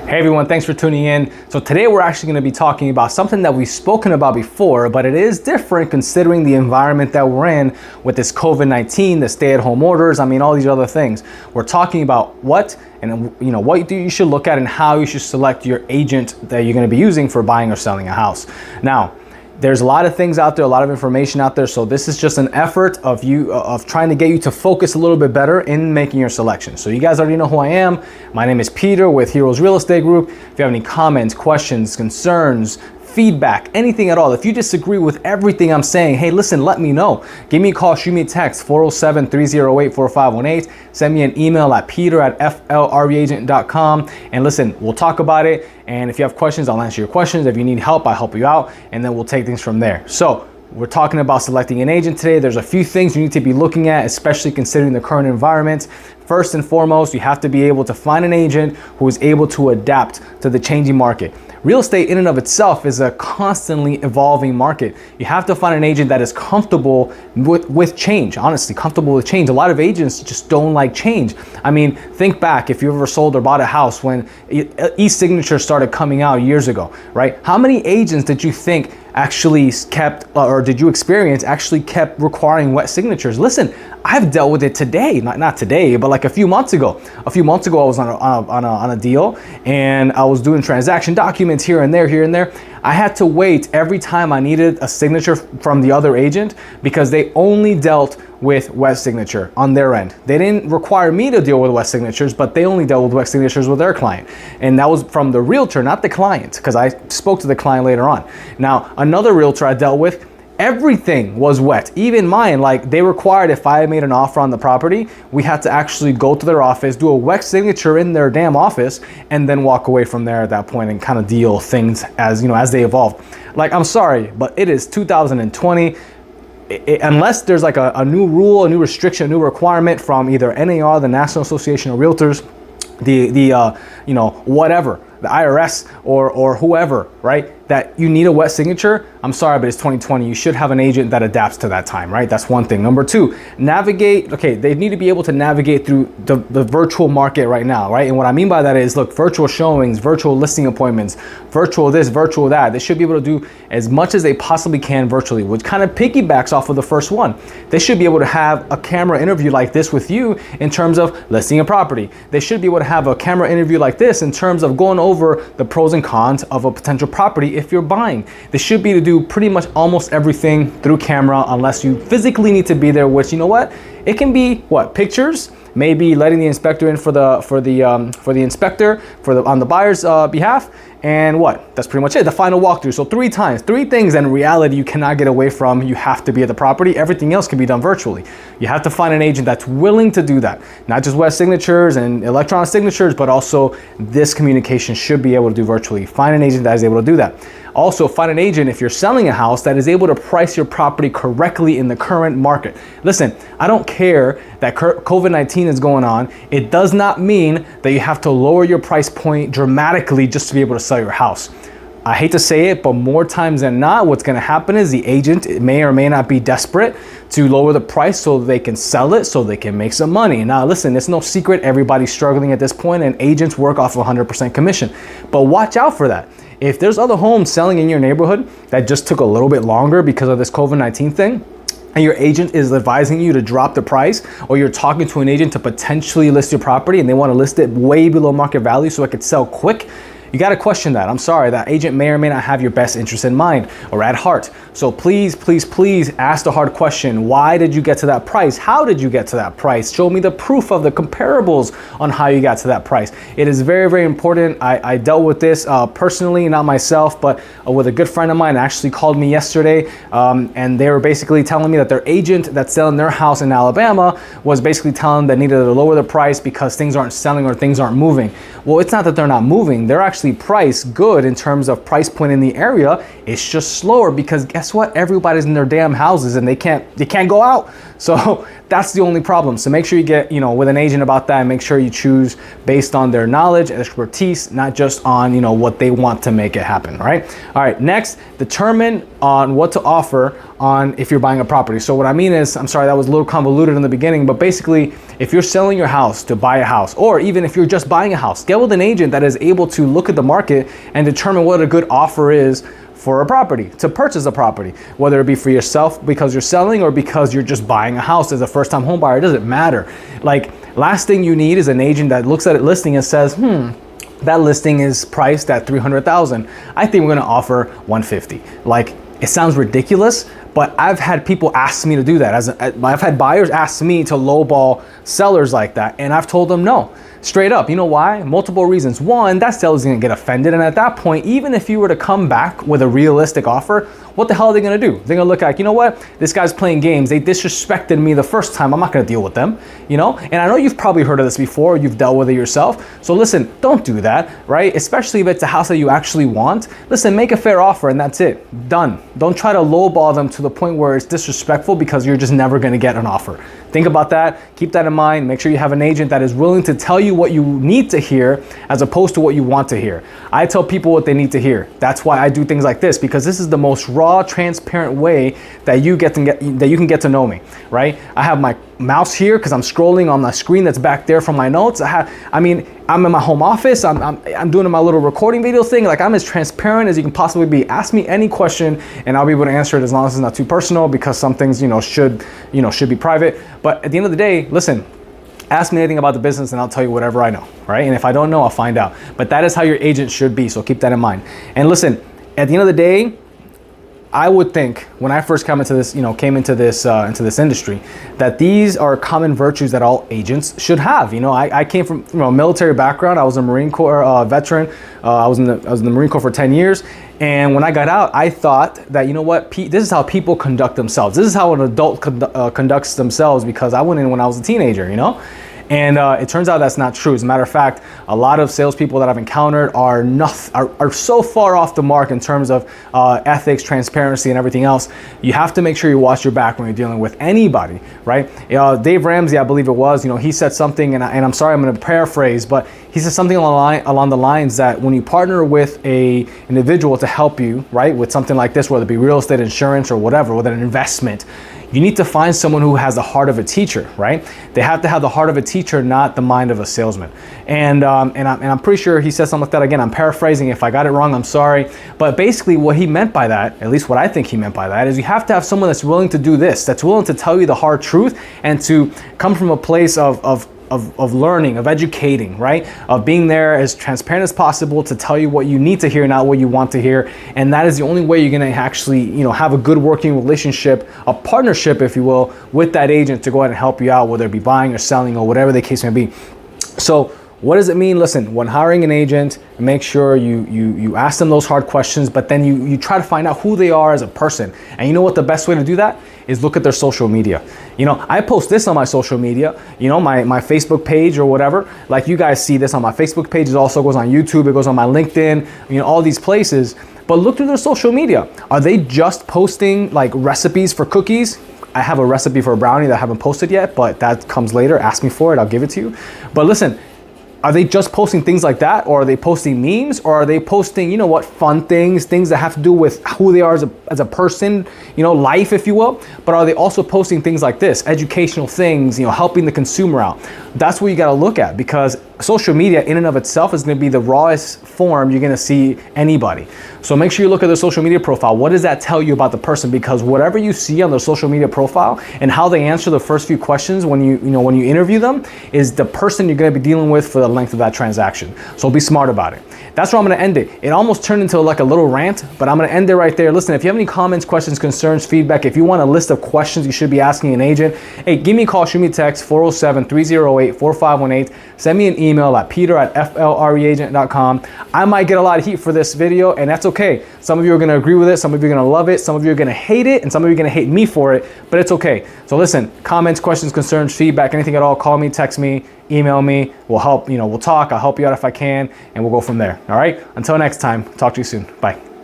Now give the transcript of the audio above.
Hey everyone, thanks for tuning in. So today we're actually going to be talking about something that we've spoken about before, but it is different considering the environment that we're in with this COVID-19, the stay-at-home orders, all these other things. We're talking about what you should look at and how you should select your agent that you're going to be using for buying or selling a house. Now, there's a lot of things out there, a lot of information out there. So this is just an effort of trying to get you to focus a little bit better in making your selection. So you guys already know who I am. My name is Peter with Heroes Real Estate Group. If you have any comments, questions, concerns, feedback, anything at all, if you disagree with everything I'm saying, hey, listen, let me know. Give me a call, shoot me a text, 407-308-4518. Send me an email at peter@flreagent.com. And listen, we'll talk about it. And if you have questions, I'll answer your questions. If you need help, I'll help you out. And then we'll take things from there. So we're talking about selecting an agent today. There's a few things you need to be looking at, especially considering the current environment. First and foremost, you have to be able to find an agent who is able to adapt to the changing market. Real estate in and of itself is a constantly evolving market. You have to find an agent that is comfortable with change, honestly, comfortable with change. A lot of agents just don't like change. Think back if you ever sold or bought a house when e-signature started coming out years ago, right? How many agents did you think actually kept, or did you experience actually kept requiring wet signatures? Listen, I've dealt with it today, not today, but like a few months ago. A few months ago, I was on a deal and I was doing transaction documents here and there. I had to wait every time I needed a signature from the other agent because they only dealt with wet signature on their end. They didn't require me to deal with wet signatures, but they only dealt with wet signatures with their client. And that was from the realtor, not the client, because I spoke to the client later on. Now, another realtor I dealt with, everything was wet, even mine. Like, they required, if I made an offer on the property, we had to actually go to their office, do a wet signature in their damn office, and then walk away from there at that point and kind of deal things as they evolve. Like, I'm sorry, but it is 2020. Unless there's like a new rule, a new restriction, a new requirement from either NAR, the National Association of Realtors, whatever, the IRS or whoever, right? That you need a wet signature, I'm sorry, but it's 2020. You should have an agent that adapts to that time, right? That's one thing. Number two, navigate. Okay, they need to be able to navigate through the virtual market right now, right? And what I mean by that is, look, virtual showings, virtual listing appointments, virtual this, virtual that. They should be able to do as much as they possibly can virtually, which kind of piggybacks off of the first one. They should be able to have a camera interview like this with you in terms of listing a property. They should be able to have a camera interview like this in terms of going over the pros and cons of a potential property if you're buying. They should be to do pretty much almost everything through camera unless you physically need to be there, which, you know what? It can be pictures, maybe letting the inspector in for the inspector on the buyer's behalf, and that's pretty much it. The final walkthrough. So three things in reality you cannot get away from. You have to be at the property. Everything else can be done virtually. You have to find an agent that's willing to do that. Not just wet signatures and electronic signatures, but also this communication should be able to do virtually. Find an agent that is able to do that. Also, find an agent if you're selling a house that is able to price your property correctly in the current market. Listen, I don't care that COVID-19 is going on. It does not mean that you have to lower your price point dramatically just to be able to sell your house. I hate to say it, but more times than not, what's going to happen is the agent may or may not be desperate to lower the price so they can sell it, so they can make some money. Now, listen, it's no secret. Everybody's struggling at this point, and agents work off 100% commission. But watch out for that. If there's other homes selling in your neighborhood that just took a little bit longer because of this COVID-19 thing, and your agent is advising you to drop the price, or you're talking to an agent to potentially list your property and they want to list it way below market value so it could sell quick, you got to question that. I'm sorry, that agent may or may not have your best interest in mind or at heart. So please ask the hard question. Why did you get to that price? How did you get to that price? Show me the proof of the comparables on how you got to that price. It is very, very important. I dealt with this personally, not myself, but with a good friend of mine actually called me yesterday, and they were basically telling me that their agent that's selling their house in Alabama was basically telling them they needed to lower the price because things aren't selling or things aren't moving. Well, it's not that they're not moving. They're actually priced good in terms of price point in the area. It's just slower because guess what? Everybody's in their damn houses and they can't go out. So that's the only problem. So make sure you get, with an agent about that, and make sure you choose based on their knowledge and expertise, not just on, what they want to make it happen, right? All right, next, determine on what to offer on if you're buying a property. So what I mean is, I'm sorry, that was a little convoluted in the beginning, but basically if you're selling your house to buy a house, or even if you're just buying a house, get with an agent that is able to look at the market and determine what a good offer is for a property, to purchase a property, whether it be for yourself because you're selling or because you're just buying a house as a first-time home buyer. It doesn't matter. Like, last thing you need is an agent that looks at a listing and says, that listing is priced at $300,000. I think we're gonna offer $150. Like, it sounds ridiculous, but I've had people ask me to do that. I've had buyers ask me to lowball sellers like that, and I've told them no. Straight up. You know why? Multiple reasons. One, that seller's gonna get offended, and at that point, even if you were to come back with a realistic offer, what the hell are they gonna do? They're gonna look like, you know what? This guy's playing games. They disrespected me the first time. I'm not gonna deal with them, you know? And I know you've probably heard of this before. You've dealt with it yourself. So listen, don't do that, right? Especially if it's a house that you actually want. Listen, make a fair offer and that's it. Done. Don't try to lowball them to the point where it's disrespectful because you're just never gonna get an offer. Think about that. Keep that in mind. Make sure you have an agent that is willing to tell you what you need to hear as opposed to what you want to hear. I tell people what they need to hear. That's why I do things like this, because this is the most raw, transparent way that you can get to know me, right? I have my mouse here because I'm scrolling on the screen that's back there from my notes. I'm in my home office. I'm doing my little recording video thing. Like, I'm as transparent as you can possibly be. Ask me any question and I'll be able to answer it as long as it's not too personal, because some things, should be private. But at the end of the day, listen, ask me anything about the business and I'll tell you whatever I know, right? And if I don't know, I'll find out. But that is how your agent should be. So keep that in mind. And listen, at the end of the day, I would think when I first came into this industry, that these are common virtues that all agents should have. I came from a military background. I was a Marine Corps veteran. I was in the Marine Corps for 10 years. And when I got out, I thought that, this is how people conduct themselves. This is how an adult conducts themselves, because I went in when I was a teenager, And it turns out that's not true. As a matter of fact, a lot of salespeople that I've encountered are so far off the mark in terms of ethics, transparency, and everything else. You have to make sure you watch your back when you're dealing with anybody, right? Dave Ramsey, I believe it was, he said something, and I'm sorry, I'm going to paraphrase, but he said something along the lines that when you partner with a individual to help you, right, with something like this, whether it be real estate, insurance, or whatever, with an investment, you need to find someone who has the heart of a teacher, right? They have to have the heart of a teacher, not the mind of a salesman. And I'm pretty sure he said something like that. Again, I'm paraphrasing. If I got it wrong, I'm sorry. But basically what he meant by that, at least what I think he meant by that, is you have to have someone that's willing to do this, that's willing to tell you the hard truth and to come from a place of learning, of educating, right? Of being there as transparent as possible to tell you what you need to hear, not what you want to hear. And that is the only way you're gonna actually, have a good working relationship, a partnership, if you will, with that agent to go ahead and help you out, whether it be buying or selling or whatever the case may be. So what does it mean? Listen, when hiring an agent, make sure you ask them those hard questions, but then you try to find out who they are as a person. And you know what the best way to do that is? Look at their social media. I post this on my social media, my Facebook page or whatever. Like, you guys see this on my Facebook page. It also goes on YouTube. It goes on my LinkedIn, all these places. But look through their social media. Are they just posting like recipes for cookies? I have a recipe for a brownie that I haven't posted yet, but that comes later. Ask me for it. I'll give it to you. But listen, are they just posting things like that? Or are they posting memes? Or are they posting, fun things that have to do with who they are as a person, life, if you will? But are they also posting things like this, educational things, helping the consumer out? That's what you got to look at, because social media in and of itself is going to be the rawest form you're going to see anybody. So make sure you look at their social media profile. What does that tell you about the person? Because whatever you see on their social media profile and how they answer the first few questions when you interview them is the person you're going to be dealing with for the length of that transaction. So be smart about it. That's where I'm going to end it. It almost turned into like a little rant, but I'm going to end it right there. Listen, if you have any comments, questions, concerns, feedback, if you want a list of questions you should be asking an agent, hey, give me a call, shoot me a text, 407-308-4518. Send me an email at peter@flreagent.com. I might get a lot of heat for this video, and that's okay. Some of you are going to agree with it, some of you are going to love it, some of you are going to hate it, and some of you are going to hate me for it, but it's okay. So listen, comments, questions, concerns, feedback, anything at all, call me, text me, email me. We'll help, we'll talk. I'll help you out if I can, and we'll go from there. All right? Until next time, talk to you soon. Bye.